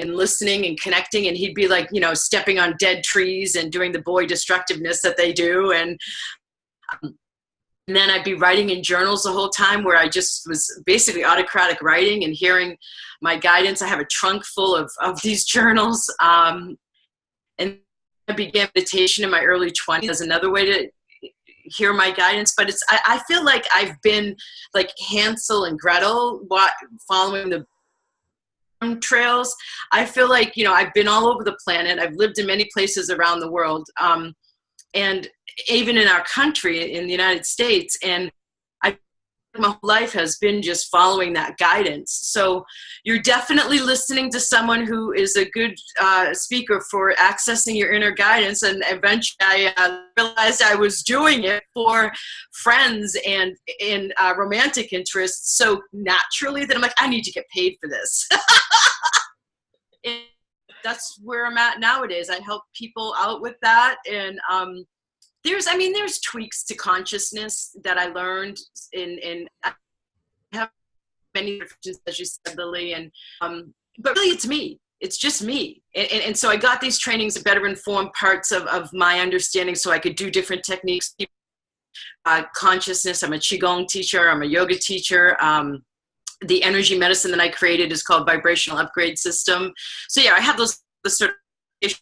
and listening and connecting, and he'd be like, you know, stepping on dead trees and doing the boy destructiveness that they do. And then I'd be writing in journals the whole time, where I just was basically autocratic writing and hearing my guidance. I have a trunk full of these journals. And I began meditation in my early 20s as another way to hear my guidance. But I feel like I've been like Hansel and Gretel following the trails. I feel like, you know, I've been all over the planet. I've lived in many places around the world. And even in our country, in the United States, and my whole life has been just following that guidance. So you're definitely listening to someone who is a good speaker for accessing your inner guidance. And eventually I realized I was doing it for friends and in romantic interests so naturally that I'm like, I need to get paid for this. And that's where I'm at nowadays. I help people out with that. And there's tweaks to consciousness that I learned in I have many different, as you said, Lily, and but really it's me. It's just me. And so I got these trainings to better inform parts of my understanding so I could do different techniques. Consciousness, I'm a Qigong teacher, I'm a yoga teacher. The energy medicine that I created is called Vibrational Upgrade System. So yeah, I have those certifications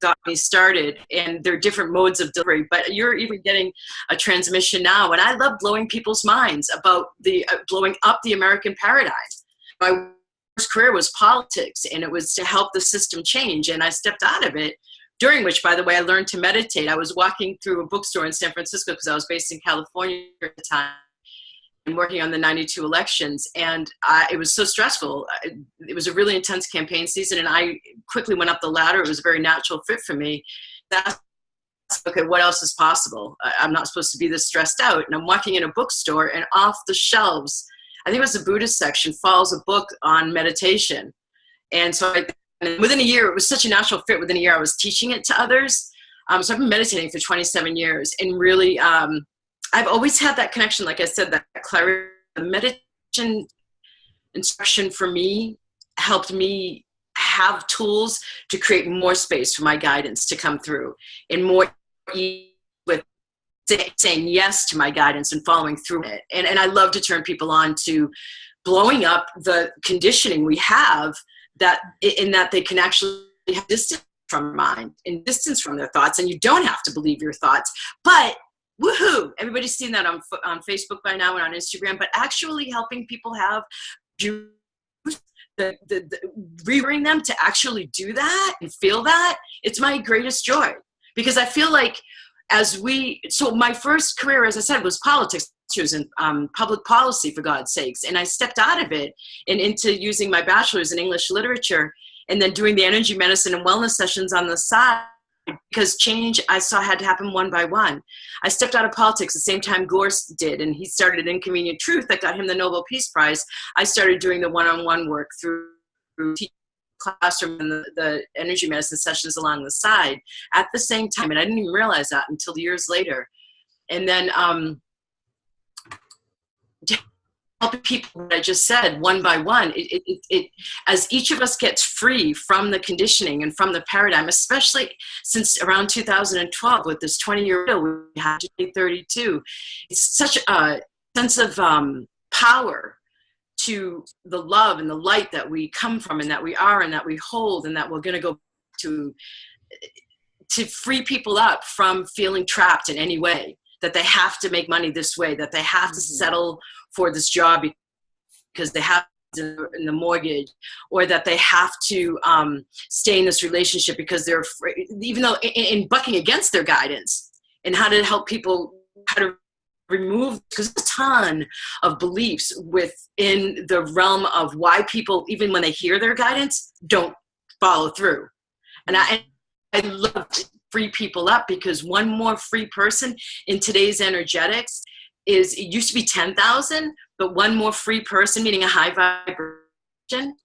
got me started, and there are different modes of delivery, but you're even getting a transmission now. And I love blowing people's minds about the blowing up the American paradigm. My first career was politics, and it was to help the system change. And I stepped out of it, during which, by the way, I learned to meditate. I was walking through a bookstore in San Francisco because I was based in California at the time, and working on the 92 elections. And it was so stressful. It was a really intense campaign season, and I quickly went up the ladder. It was a very natural fit for me. That's, okay, what else is possible? I'm not supposed to be this stressed out. And I'm walking in a bookstore, and off the shelves, I think it was the Buddhist section, falls a book on meditation. And so within a year, it was such a natural fit. Within a year, I was teaching it to others. So I've been meditating for 27 years, and really, I've always had that connection, like I said, that clarity. The meditation instruction for me helped me have tools to create more space for my guidance to come through, and more with saying yes to my guidance and following through it. And I love to turn people on to blowing up the conditioning we have, that in that they can actually have distance from mind and distance from their thoughts, and you don't have to believe your thoughts. But woohoo! Everybody's seen that on Facebook by now and on Instagram, but actually helping people have rearing them to actually do that and feel that, it's my greatest joy. Because I feel like so my first career, as I said, was politics. She was in public policy, for God's sakes. And I stepped out of it and into using my bachelor's in English literature, and then doing the energy medicine and wellness sessions on the side, because change I saw had to happen one by one. I stepped out of politics the same time Gorse did, and he started Inconvenient Truth that got him the Nobel Peace Prize. I started doing the one-on-one work through teaching classroom and the energy medicine sessions along the side at the same time, and I didn't even realize that until years later. And then helping people, what I just said, one by one, as each of us gets free from the conditioning and from the paradigm, especially since around 2012 with this 20-year window we had to be 32, it's such a sense of power to the love and the light that we come from and that we are and that we hold and that we're going to go to free people up from feeling trapped in any way, that they have to make money this way, that they have to settle for this job because they have in the mortgage, or that they have to stay in this relationship because they're afraid, even though in bucking against their guidance, and how to help people, how to remove, because there's a ton of beliefs within the realm of why people, even when they hear their guidance, don't follow through. And I love to free people up, because one more free person in today's energetics it used to be 10,000, but one more free person, meaning a high vibration,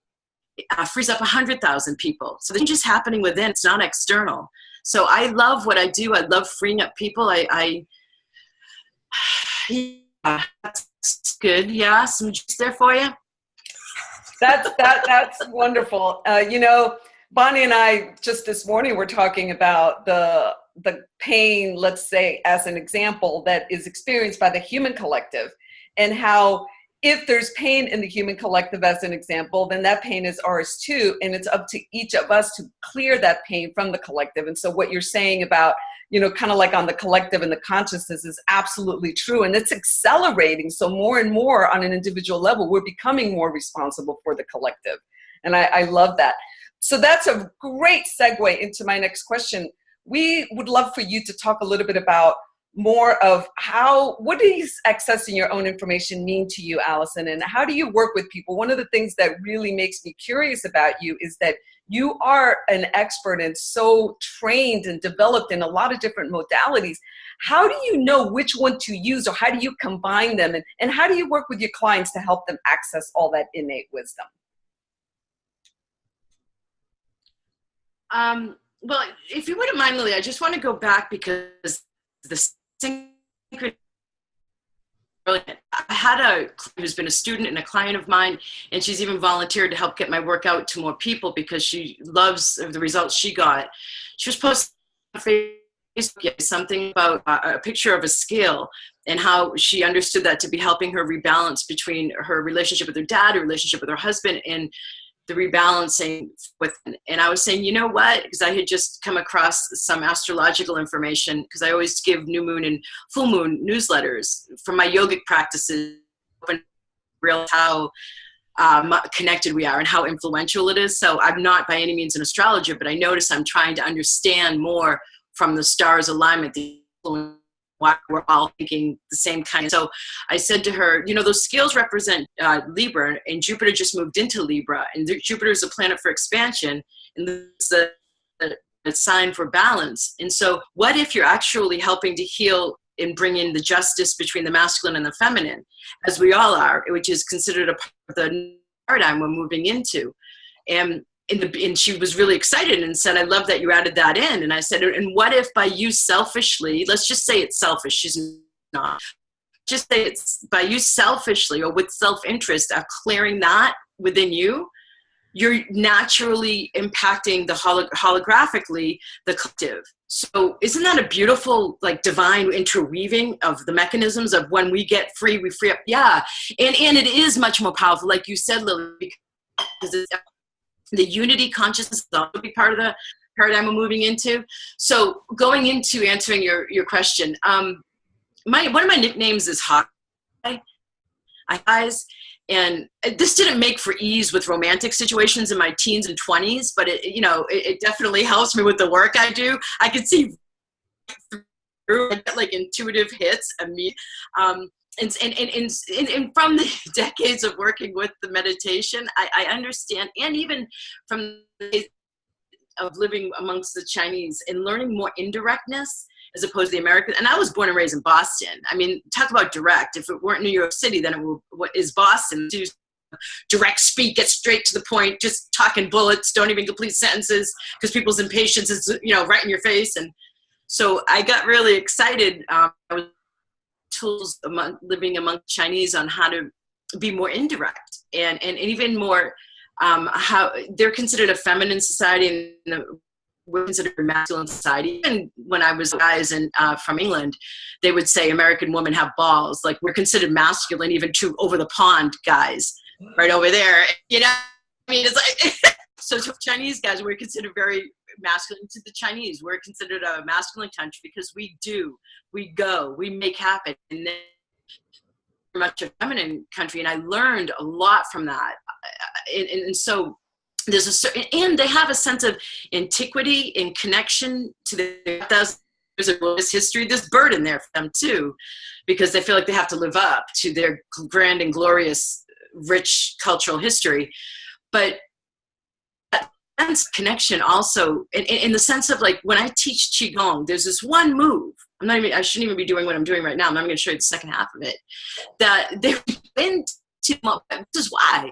frees up 100,000 people. So the change is happening within, it's not external. So I love what I do. I love freeing up people. Yeah, that's good. Yeah, some juice there for you. That's wonderful. You know, Bonnie and I just this morning were talking about the pain, let's say, as an example, that is experienced by the human collective, and how if there's pain in the human collective, as an example, then that pain is ours too, and it's up to each of us to clear that pain from the collective. And so what you're saying about, you know, kind of like on the collective and the consciousness is absolutely true, and it's accelerating. So more and more on an individual level, we're becoming more responsible for the collective, and I love that. So that's a great segue into my next question. We would love for you to talk a little bit about more of what does accessing your own information mean to you, Allison, and how do you work with people? One of the things that really makes me curious about you is that you are an expert and so trained and developed in a lot of different modalities. How do you know which one to use, or how do you combine them? And how do you work with your clients to help them access all that innate wisdom? Well, if you wouldn't mind, Lily, I just want to go back because the synchronicity. I had a client who's been a student and a client of mine, and she's even volunteered to help get my work out to more people because she loves the results she got. She was posting on Facebook something about a picture of a scale and how she understood that to be helping her rebalance between her relationship with her dad, her relationship with her husband, and the rebalancing with, and I was saying, you know what, because I had just come across some astrological information, because I always give new moon and full moon newsletters from my yogic practices, real how connected we are and how influential it is. So I'm not by any means an astrologer, but I notice I'm trying to understand more from the stars alignment, the influence, why we're all thinking the same kind. So I said to her, you know, those scales represent Libra, and Jupiter just moved into Libra, and Jupiter is a planet for expansion, and it's a sign for balance. And so what if you're actually helping to heal and bring in the justice between the masculine and the feminine, as we all are, which is considered a part of the paradigm we're moving into. And she was really excited and said, I love that you added that in. And I said, and what if by you selfishly, let's just say it's selfish, she's not, just say it's by you selfishly or with self-interest of clearing that within you, you're naturally impacting the holographically the collective. So isn't that a beautiful, like, divine interweaving of the mechanisms of when we get free, we free up? Yeah. And it is much more powerful, like you said, Lily, because it's the unity consciousness is also a big part of the paradigm we're moving into. So going into answering your question, one of my nicknames is Hawkeye Eyes, and this didn't make for ease with romantic situations in my teens and 20s, but it definitely helps me with the work I do. I can see through like intuitive hits immediately. And from the decades of working with the meditation, I understand, and even from the of living amongst the Chinese and learning more indirectness as opposed to the American. And I was born and raised in Boston. I mean, talk about direct. If it weren't New York City, then what is Boston? Direct speak, get straight to the point, just talking bullets, don't even complete sentences because people's impatience is, right in your face. And so I got really excited. I was tools living among Chinese on how to be more indirect and even more how they're considered a feminine society and we're considered a masculine society. And when I was guys from England, they would say American women have balls. Like, we're considered masculine even to over the pond guys right over there. I mean, it's like so to Chinese guys, we're considered very masculine. To the Chinese, we're considered a masculine country because we go, we make happen, and then much a feminine country. And I learned a lot from that. And so there's a certain, and they have a sense of antiquity and connection to the thousands of years of history. There's burden there for them too, because they feel like they have to live up to their grand and glorious, rich cultural history. But connection also in the sense of, like, when I teach Qigong, there's this one move. I shouldn't even be doing what I'm doing right now. I'm not going to show you the second half of it. That they went to, this is why,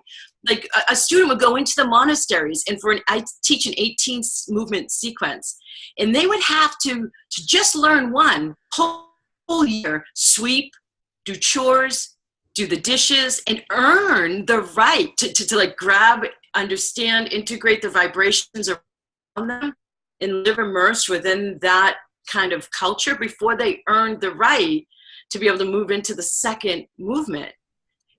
like, a student would go into the monasteries, and I teach an 18 movement sequence, and they would have to just learn one whole year, sweep, do chores, do the dishes, and earn the right to like grab, understand, integrate the vibrations around them, and live immersed within that kind of culture before they earn the right to be able to move into the second movement.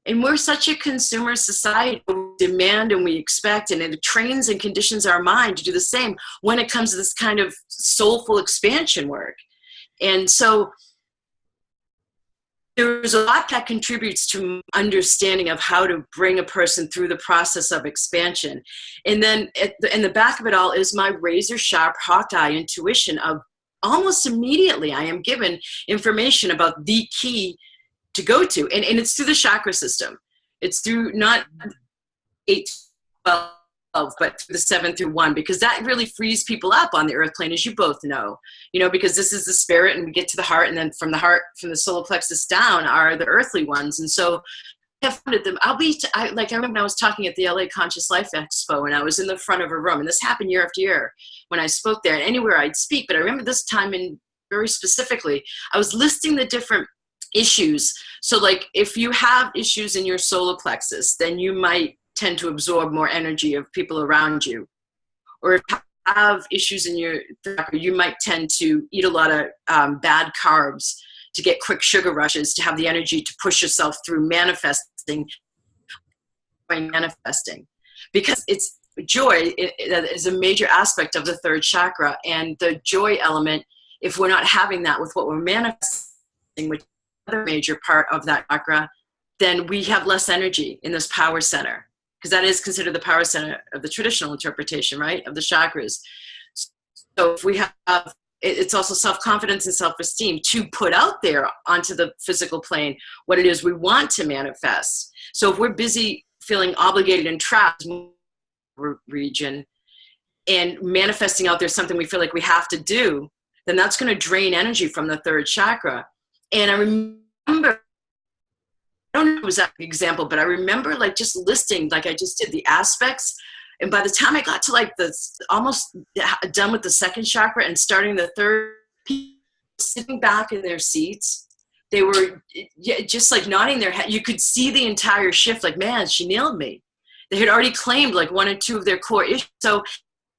And we're such a consumer society. We demand and we expect, and it trains and conditions our mind to do the same when it comes to this kind of soulful expansion work. And so there's a lot that contributes to understanding of how to bring a person through the process of expansion. And then in the back of it all is my razor sharp hawk eye intuition of almost immediately I am given information about the key to go to. And it's through the chakra system. It's through not 8, 12, but through the 7 through 1, because that really frees people up on the earth plane, as you both know, because this is the spirit and we get to the heart, and then from the heart, from the solar plexus down are the earthly ones. And so I have found them. I remember when I was talking at the LA Conscious Life Expo, and I was in the front of a room, and this happened year after year when I spoke there, and anywhere I'd speak, but I remember this time in very specifically, I was listing the different issues. So like if you have issues in your solar plexus, then you might tend to absorb more energy of people around you. Or if you have issues in your chakra, you might tend to eat a lot of bad carbs to get quick sugar rushes, to have the energy to push yourself through manifesting. Because it's joy is a major aspect of the third chakra, and the joy element, if we're not having that with what we're manifesting, which other major part of that chakra, then we have less energy in this power center, because that is considered the power center of the traditional interpretation, right, of the chakras. So if we have, it's also self-confidence and self-esteem to put out there onto the physical plane what it is we want to manifest. So if we're busy feeling obligated and trapped in the region and manifesting out there something we feel like we have to do, then that's going to drain energy from the third chakra. And I remember, I don't know if it was that example, but I remember like just listing, like I just did the aspects. And by the time I got to like the almost done with the second chakra and starting the third, people sitting back in their seats, they were just like nodding their head. You could see the entire shift, like, man, she nailed me. They had already claimed like 1 or 2 of their core issues. So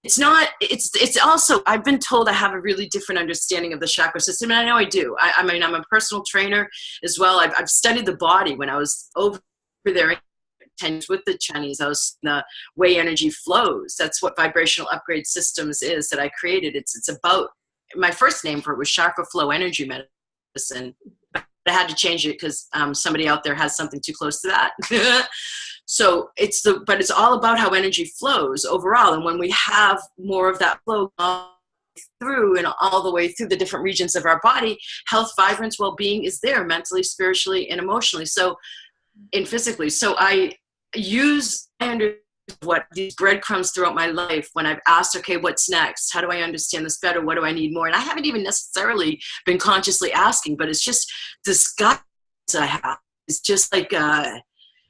it's not, it's also, I've been told I have a really different understanding of the chakra system, and I know I do. I mean, I'm a personal trainer as well. I've studied the body. When I was over there 10 years with the Chinese, I was the way energy flows. That's what Vibrational Upgrade Systems is that I created. It's about, my first name for it was Chakra Flow Energy Medicine. But I had to change it because somebody out there has something too close to that. So but it's all about how energy flows overall. And when we have more of that flow through and all the way through the different regions of our body, health, vibrance, well-being is there mentally, spiritually, and emotionally. So, and physically. So I understand what these breadcrumbs throughout my life when I've asked, okay, what's next? How do I understand this better? What do I need more? And I haven't even necessarily been consciously asking, but it's just this guidance I have. It's just like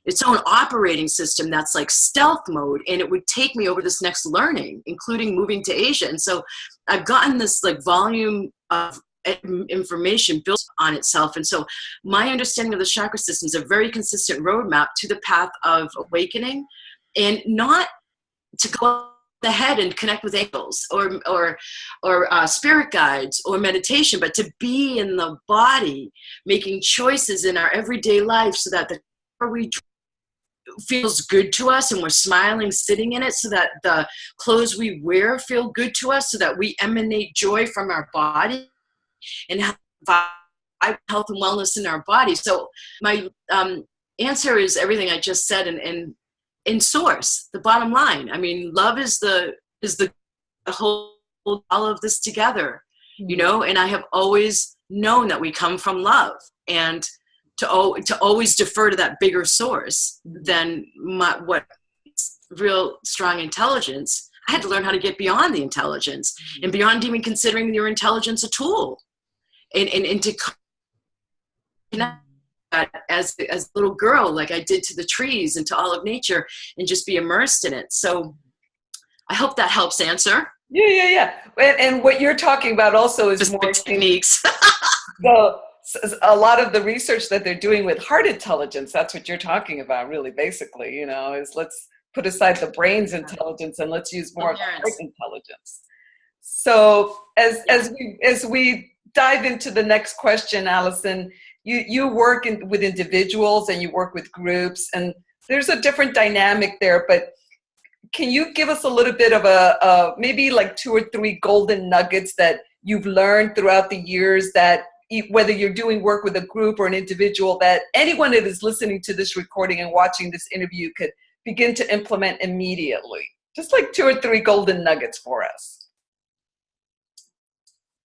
its own operating system that's like stealth mode, and it would take me over this next learning, including moving to Asia. And so I've gotten this like volume of information built on itself. And so my understanding of the chakra system is a very consistent roadmap to the path of awakening, and not to go ahead and connect with angels or spirit guides or meditation, but to be in the body, making choices in our everyday life so that the we feels good to us and we're smiling sitting in it, so that the clothes we wear feel good to us, so that we emanate joy from our body and have health and wellness in our body. So my answer is everything I just said, and in source, the bottom line. I mean, love is the whole all of this together, and I have always known that we come from love, and to always defer to that bigger source than what real strong intelligence. I had to learn how to get beyond the intelligence and beyond even considering your intelligence a tool, and to connect that as a little girl, like I did to the trees and to all of nature, and just be immersed in it. So I hope that helps answer. Yeah. And what you're talking about also is just more techniques. a lot of the research that they're doing with heart intelligence, that's what you're talking about, really, basically, you know, is let's put aside the brain's intelligence and let's use more of the heart intelligence. So as we dive into the next question, Allison, you work with individuals and you work with groups, and there's a different dynamic there, but can you give us a little bit of a maybe like 2 or 3 golden nuggets that you've learned throughout the years, that whether you're doing work with a group or an individual, that anyone that is listening to this recording and watching this interview could begin to implement immediately? Just like 2 or 3 golden nuggets for us.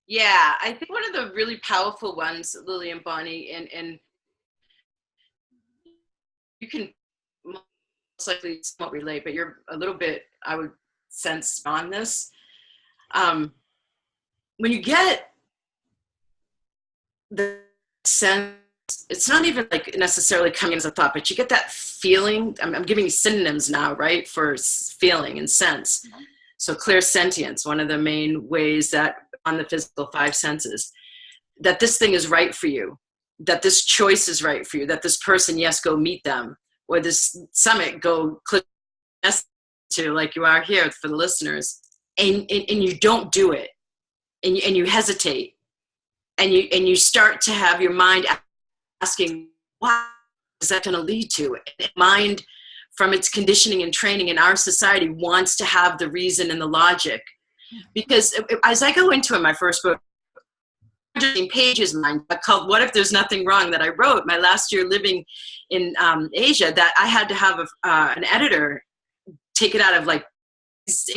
Yeah, I think one of the really powerful ones, Lily and Bonnie, and you can most likely somewhat relate, but you're a little bit, I would sense, on this. When you get the sense, it's not even like necessarily coming as a thought, but you get that feeling. I'm giving you synonyms now, right, for feeling and sense. So clairsentience, one of the main ways that on the physical 5 senses, that this thing is right for you, that this choice is right for you, that this person, yes, go meet them, or this summit, go click to, like you are here for the listeners, and you don't do it, and you hesitate, and you start to have your mind asking, what is that going to lead to? And mind, from its conditioning and training in our society, wants to have the reason and the logic. Because as I go into it, my first book, 100 pages, mine, called "What If There's Nothing Wrong," that I wrote my last year living in Asia, that I had to have an editor take it out of, like, it's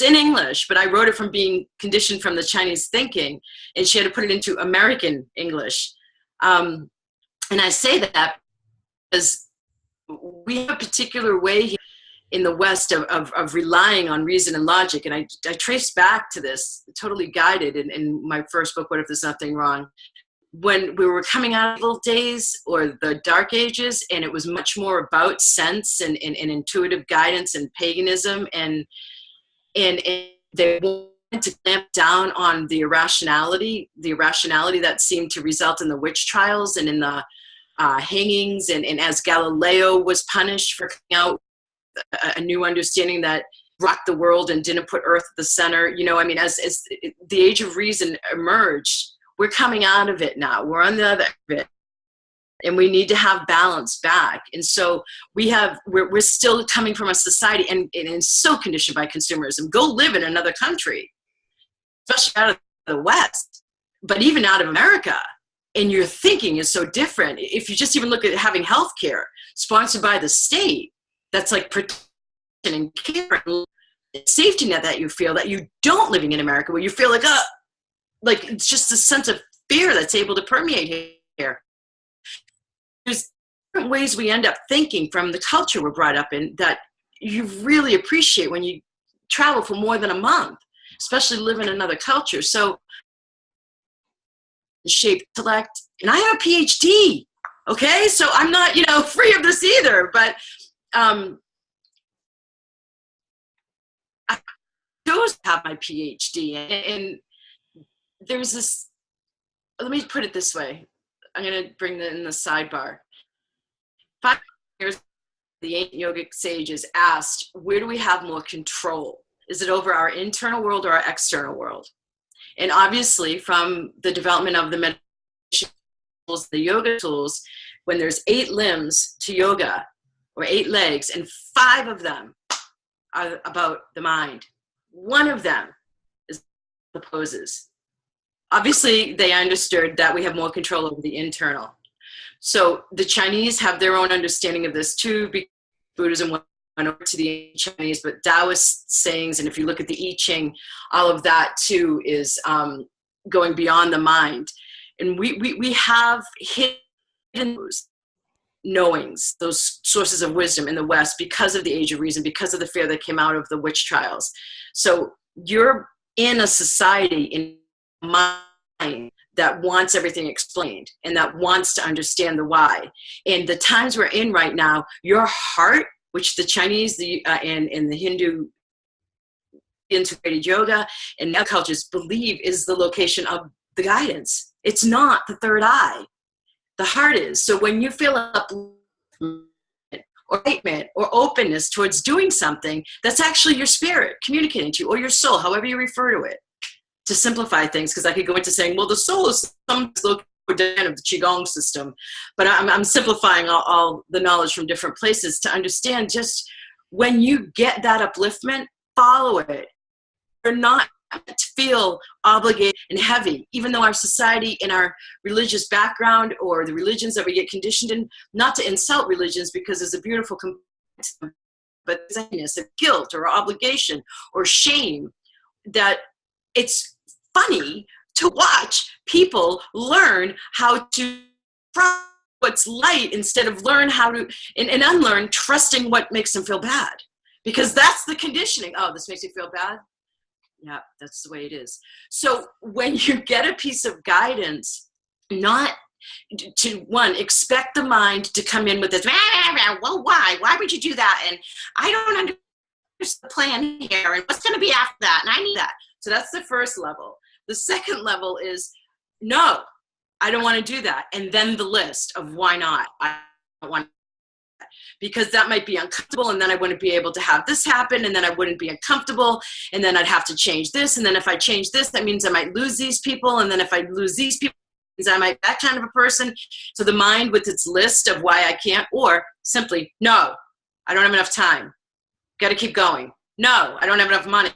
in English, but I wrote it from being conditioned from the Chinese thinking, and she had to put it into American English. And I say that because we have a particular way here in the West of relying on reason and logic. And I traced back to this, totally guided in my first book, What If There's Nothing Wrong, when we were coming out of the old days or the dark ages, and it was much more about sense and intuitive guidance and paganism, and they wanted to clamp down on the irrationality that seemed to result in the witch trials and in the hangings, and as Galileo was punished for coming out a new understanding that rocked the world and didn't put Earth at the center. You know, I mean, as the age of reason emerged, we're coming out of it now. We're on the other end of it, and we need to have balance back. And so we're still coming from a society and so conditioned by consumerism. Go live in another country, especially out of the West, but even out of America, and your thinking is so different. If you just even look at having healthcare sponsored by the state, that's like protection and care and safety net that you feel, that you don't living in America, where you feel like it's just a sense of fear that's able to permeate here. There's different ways we end up thinking from the culture we're brought up in that you really appreciate when you travel for more than a month, especially live in another culture. So shape, intellect, and I have a PhD. Okay, so I'm not, free of this either, but I chose to have my PhD, and there's this, let me put it this way. I'm going to bring that in the sidebar. 5 years, the ancient yogic sages asked, where do we have more control? Is it over our internal world or our external world? And obviously, from the development of the meditation tools, the yoga tools, when there's 8 limbs to yoga, or 8 legs, and 5 of them are about the mind. 1 of them is the poses. Obviously, they understood that we have more control over the internal. So the Chinese have their own understanding of this too, because Buddhism went over to the Chinese, but Taoist sayings, and if you look at the I Ching, all of that too is going beyond the mind. And we have hidden those knowings, those sources of wisdom in the West, because of the age of reason, because of the fear that came out of the witch trials. So you're in a society, in mind, that wants everything explained and that wants to understand the why. And the times we're in right now, your heart, which the Chinese and the Hindu integrated yoga and other cultures believe is the location of the guidance. It's not the third eye. The heart is. So when you feel upliftment or excitement or openness towards doing something, that's actually your spirit communicating to you, or your soul, however you refer to it, to simplify things. Because I could go into saying, well, the soul is some location of the Qigong system, but I'm simplifying all the knowledge from different places to understand just when you get that upliftment, follow it. You're not to feel obligated and heavy, even though our society and our religious background or the religions that we get conditioned in, not to insult religions because there's a beautiful component, but there's a guilt or obligation or shame, that it's funny to watch people learn how to what's light instead of learn how to and unlearn trusting what makes them feel bad, because that's the conditioning. Oh, this makes you feel bad. Yeah, that's the way it is. So when you get a piece of guidance, not to one, expect the mind to come in with this, well, why would you do that? And I don't understand the plan here, and what's going to be after that? And I need that. So that's the first level. The second level is, no, I don't want to do that. And then the list of why not. I don't want, because that might be uncomfortable, and then I wouldn't be able to have this happen, and then I wouldn't be uncomfortable, and then I'd have to change this, and then if I change this, that means I might lose these people, and then if I lose these people, it means I might that kind of a person. So the mind with its list of why I can't, or simply, no, I don't have enough time. Got to keep going. No, I don't have enough money.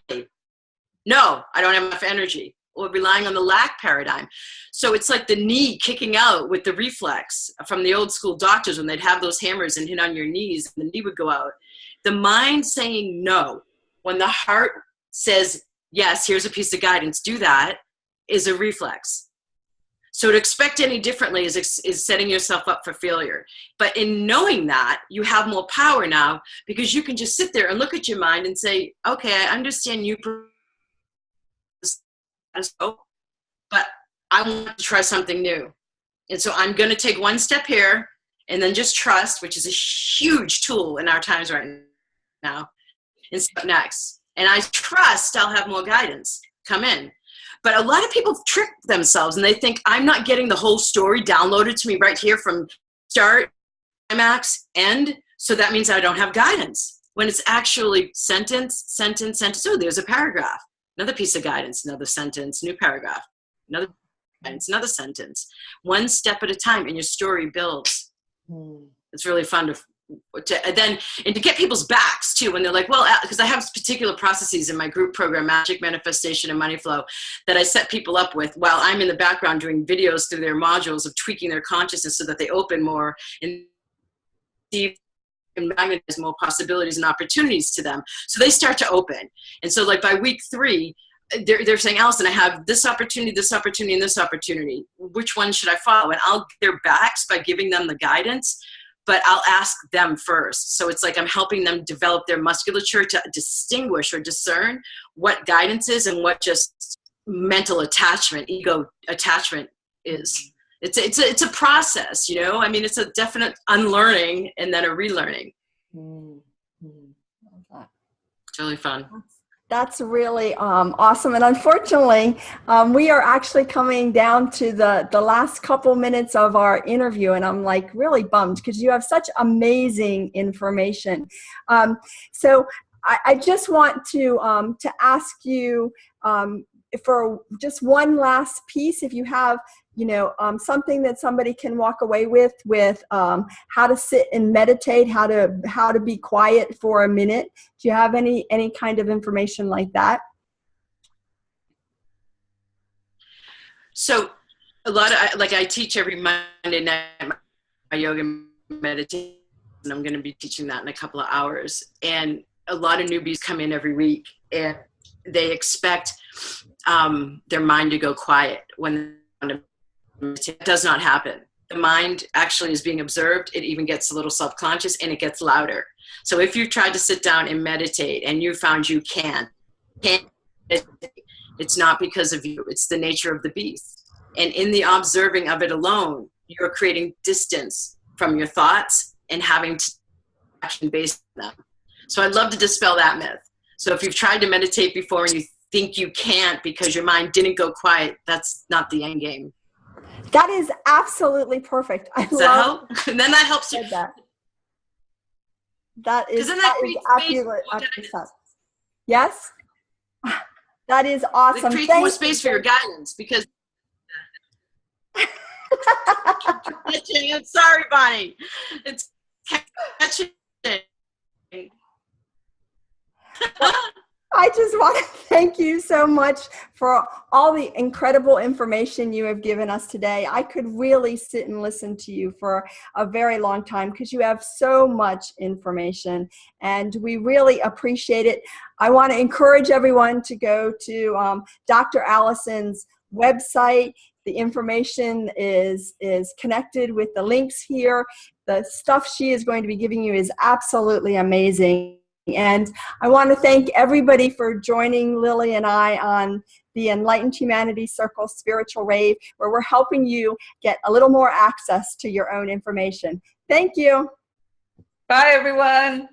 No, I don't have enough energy. Or relying on the lack paradigm. So it's like the knee kicking out with the reflex from the old school doctors when they'd have those hammers and hit on your knees and the knee would go out. The mind saying no, when the heart says, yes, here's a piece of guidance, do that, is a reflex. So to expect any differently is setting yourself up for failure. But in knowing that, you have more power now, because you can just sit there and look at your mind and say, okay, I understand you, but I want to try something new. And so I'm going to take one step here and then just trust, which is a huge tool in our times right now, and step next. And I trust I'll have more guidance come in. But a lot of people trick themselves and they think I'm not getting the whole story downloaded to me right here from start, climax, end. So that means I don't have guidance, when it's actually sentence, sentence, sentence. Oh, there's a paragraph. Another piece of guidance, another sentence, new paragraph, another sentence, another sentence. One step at a time, and your story builds. It's really fun to get people's backs too, when they're like, well, because I have particular processes in my group program, Magic, Manifestation, and Money Flow, that I set people up with while I'm in the background doing videos through their modules of tweaking their consciousness so that they open more and see and magnetize more possibilities and opportunities to them. So they start to open. And so like by week 3, they're saying, Allison, I have this opportunity, and this opportunity. Which one should I follow? And I'll get their backs by giving them the guidance, but I'll ask them first. So it's like I'm helping them develop their musculature to distinguish or discern what guidance is and what just mental attachment, ego attachment is. It's a process, you know. I mean, it's a definite unlearning and then a relearning. It's really fun. That's really awesome. And unfortunately, we are actually coming down to the last couple minutes of our interview, and I'm like really bummed because you have such amazing information. So I just want to ask you for just one last piece, if you have, something that somebody can walk away with how to sit and meditate, how to be quiet for a minute. Do you have any kind of information like that? So a lot of, I teach every Monday night my yoga meditation, and I'm going to be teaching that in a couple of hours. And a lot of newbies come in every week and they expect their mind to go quiet when it does not happen. The mind actually is being observed. It even gets a little self-conscious and it gets louder. So if you tried to sit down and meditate and you found you can't meditate, it's not because of you. It's the nature of the beast. And in the observing of it alone, you're creating distance from your thoughts and having to action based on them. So I'd love to dispel that myth. So if you've tried to meditate before and you think you can't because your mind didn't go quiet, that's not the end game. That is absolutely perfect. I Does that love help? And then that helps you. that. That is, Then that that is creates space. accurate. Yes? That is awesome. It creates more space for your guidance because I'm sorry, Bonnie. It's catching. I just want to thank you so much for all the incredible information you have given us today. I could really sit and listen to you for a very long time because you have so much information and we really appreciate it. I want to encourage everyone to go to Dr. Allison's website. The information is connected with the links here. The stuff she is going to be giving you is absolutely amazing. And I want to thank everybody for joining Lily and I on the Enlightened Humanity Circle Spiritual Rave, where we're helping you get a little more access to your own information. Thank you. Bye, everyone.